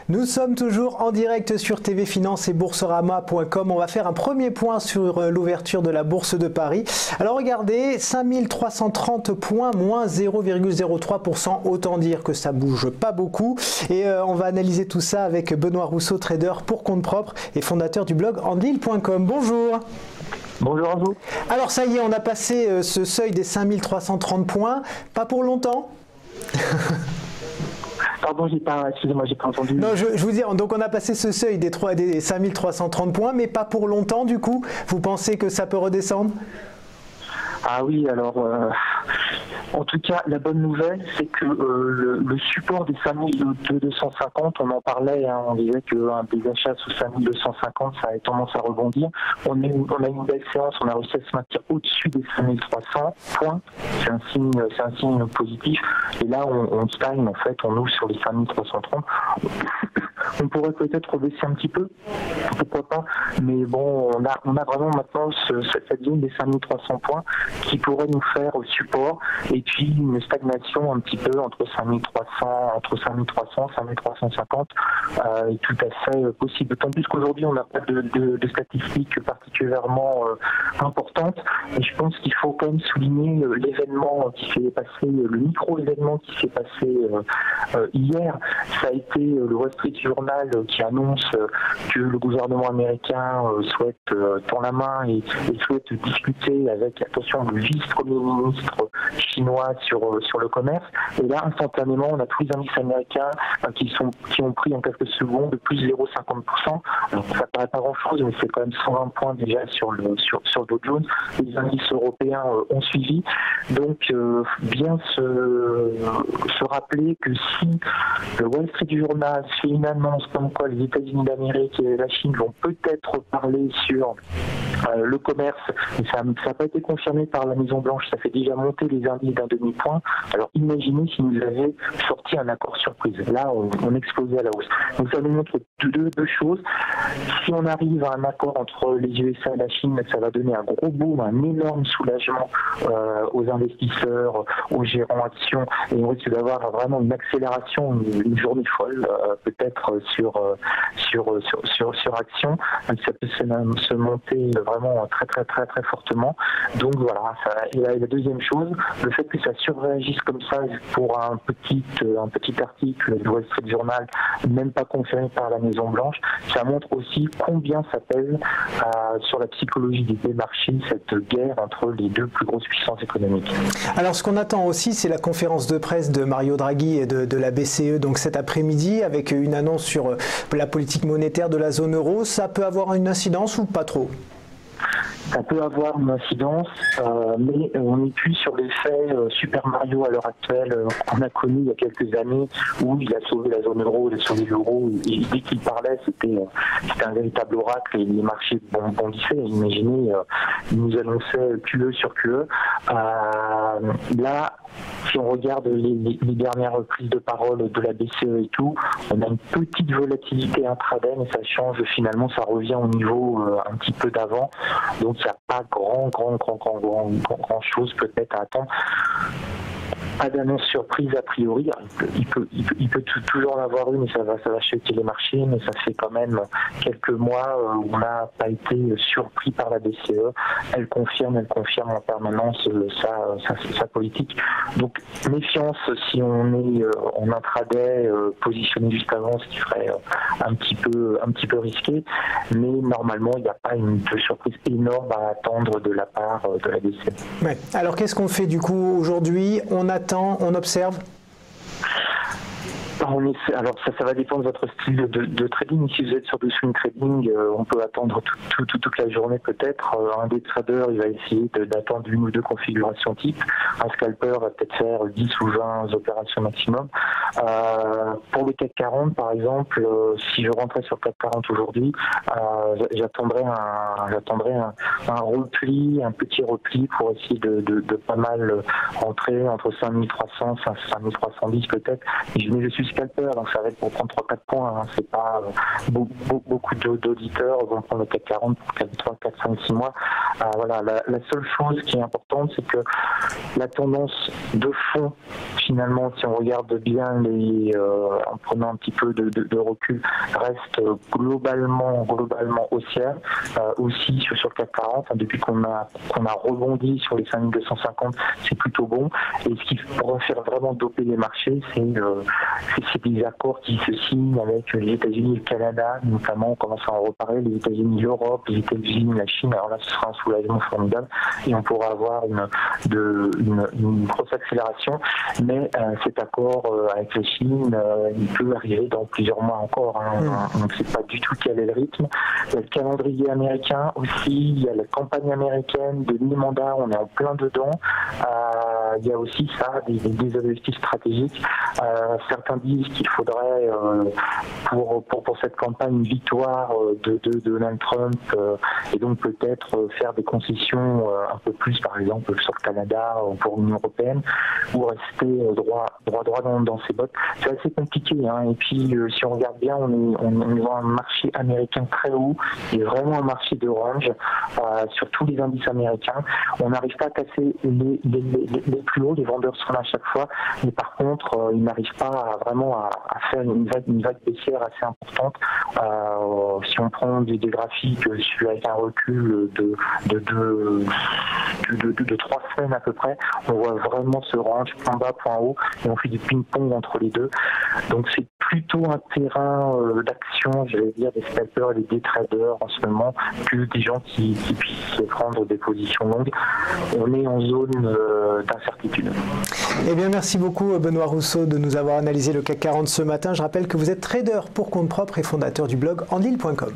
Nous sommes toujours en direct sur TV Finance et Boursorama.com. On va faire un premier point sur l'ouverture de la Bourse de Paris. Alors regardez, 5330 points, moins 0,03%. Autant dire que ça bouge pas beaucoup. Et on va analyser tout ça avec Benoît Rousseau, trader pour compte propre et fondateur du blog Andil.com. Bonjour. Bonjour à vous. Alors ça y est, on a passé ce seuil des 5330 points. Pas pour longtemps. Pardon, excusez-moi, j'ai pas entendu. Non, je vous dis, donc on a passé ce seuil des 5330 points, mais pas pour longtemps du coup. Vous pensez que ça peut redescendre ? Ah oui, alors, en tout cas, la bonne nouvelle, c'est que le support des 5250, on en parlait, hein, on disait que des achats sous 5250, ça a tendance à rebondir. On a une belle séance, on a réussi à se maintenir au-dessus des 5300 points. C'est un signe positif. Et là, on stagne, en fait, on ouvre sur les 5330. On pourrait peut-être baisser un petit peu, pourquoi pas, mais bon, on a vraiment maintenant cette ligne des 5300 points qui pourrait nous faire au support, et puis une stagnation un petit peu entre 5300, 5350 est tout à fait possible. D'autant plus qu'aujourd'hui, on n'a pas de statistiques particulièrement importantes, et je pense qu'il faut quand même souligner l'événement qui s'est passé, le micro-événement qui s'est passé hier. Ça a été le Wall Street Journal qui annonce que le gouvernement américain souhaite tendre la main et souhaite discuter avec, attention, le vice-premier ministre chinois sur le commerce. Et là, instantanément, on a tous les indices américains qui ont pris en quelques secondes de plus 0,50%. Alors, ça paraît pas grand-chose, mais c'est quand même 120 points déjà sur le Dow Jones. Les indices européens ont suivi. Donc, bien se rappeler que si le Wall Street Journal fait une annonce comme quoi les États-Unis d'Amérique et la Chine vont peut-être parler sur le commerce, et ça n'a pas été confirmé par la Maison-Blanche, ça fait déjà monter les indices d'un demi-point. Alors imaginez si nous avaient sorti un accord surprise. Là, on explosait à la hausse. Donc ça nous montre deux choses. Si on arrive à un accord entre les USA et la Chine, ça va donner un gros boom, un énorme soulagement aux investisseurs, aux gérants actions, et on risque d'avoir vraiment une accélération, une journée folle, peut-être sur action. Donc ça peut se monter vraiment très très très très fortement. Donc voilà, et la deuxième chose, le fait que ça surréagisse comme ça pour un petit article du Wall Street Journal, même pas confirmé par la Maison Blanche, ça montre aussi combien ça pèse sur la psychologie des marchés, cette guerre entre les deux plus grosses puissances économiques. Alors ce qu'on attend aussi, c'est la conférence de presse de Mario Draghi et de la BCE, donc cet après-midi, avec une annonce sur la politique monétaire de la zone euro. Ça peut avoir une incidence ou pas trop ? Ça peut avoir une incidence, mais on n'est plus sur l'effet Super Mario à l'heure actuelle qu'on a connu il y a quelques années, où il a sauvé la zone euro, il a sauvé l'euro, et dès qu'il parlait, c'était un véritable oracle, et les marchés bondissaient. Imaginez, il nous annonçait QE sur QE. Là, si on regarde les dernières prises de parole de la BCE et tout, on a une petite volatilité intraday, mais ça change finalement, ça revient au niveau un petit peu d'avant. Donc il n'y a pas grand chose peut-être à attendre. Pas d'annonce surprise a priori. Il peut toujours en avoir une, et ça va choquer les marchés, mais ça fait quand même quelques mois où on n'a pas été surpris par la BCE. Elle confirme en permanence sa politique. Donc méfiance si on est en intraday positionné juste avant, ce qui serait un petit peu risqué, mais normalement il n'y a pas de surprise énorme à attendre de la part de la BCE. Ouais. Alors qu'est-ce qu'on fait du coup aujourd'hui ? On attend, on observe ? Alors ça va dépendre de votre style de trading. Si vous êtes sur du swing trading, on peut attendre toute la journée peut-être. Un des traders, il va essayer d'attendre une ou deux configurations type. Un scalper va peut-être faire 10 ou 20 opérations maximum. Pour le CAC 40 par exemple, si je rentrais sur CAC 40 aujourd'hui, j'attendrais un repli, un petit repli pour essayer de pas mal rentrer entre 5300 et 5310 peut-être. Mais je suis scalper, donc ça va être pour prendre 3-4 points. Hein. C'est pas beaucoup d'auditeurs vont prendre le CAC 40 pour 3, 4, 5, 6 mois. Voilà, la seule chose qui est importante, c'est que la tendance de fond, finalement, si on regarde bien en prenant un petit peu de recul, reste globalement haussière, aussi sur le CAC 40. Depuis qu'on a rebondi sur les 5250, c'est plutôt bon. Et ce qui pourrait faire vraiment doper les marchés, c'est des accords qui se signent avec les États-Unis et le Canada, notamment. On commence à en reparler, les États-Unis, l'Europe, les États-Unis, la Chine. Alors là, ce sera un soulagement formidable et on pourra avoir une grosse accélération. Mais cet accord avec la Chine, il peut arriver dans plusieurs mois encore. On ne sait pas du tout quel est le rythme. Il y a le calendrier américain aussi, il y a la campagne américaine de mi-mandat, on est en plein dedans. Il y a aussi ça, des objectifs stratégiques. Certains disent qu'il faudrait, pour cette campagne, une victoire de Donald Trump et donc peut-être faire des concessions un peu plus, par exemple, sur le Canada ou pour l'Union européenne, ou rester droit dans ses bottes. C'est assez compliqué. Et puis, si on regarde bien, on voit un marché américain très haut et vraiment un marché de range sur tous les indices américains. On n'arrive pas à casser les plus hauts, les vendeurs sont là à chaque fois, mais par contre, ils n'arrivent pas vraiment à faire une vague baissière assez importante. Si on prend des graphiques avec un recul de 3 semaines à peu près, on voit vraiment ce range point bas, point haut, et on fait du ping-pong entre les deux. Donc c'est plutôt un terrain d'action, je vais dire, des scalpers et des traders en ce moment, que des gens qui puissent prendre des positions longues. On est en zone d'incertitude. Eh bien, merci beaucoup Benoît Rousseau de nous avoir analysé le CAC 40 ce matin. Je rappelle que vous êtes trader pour compte propre et fondateur du blog Andil.com.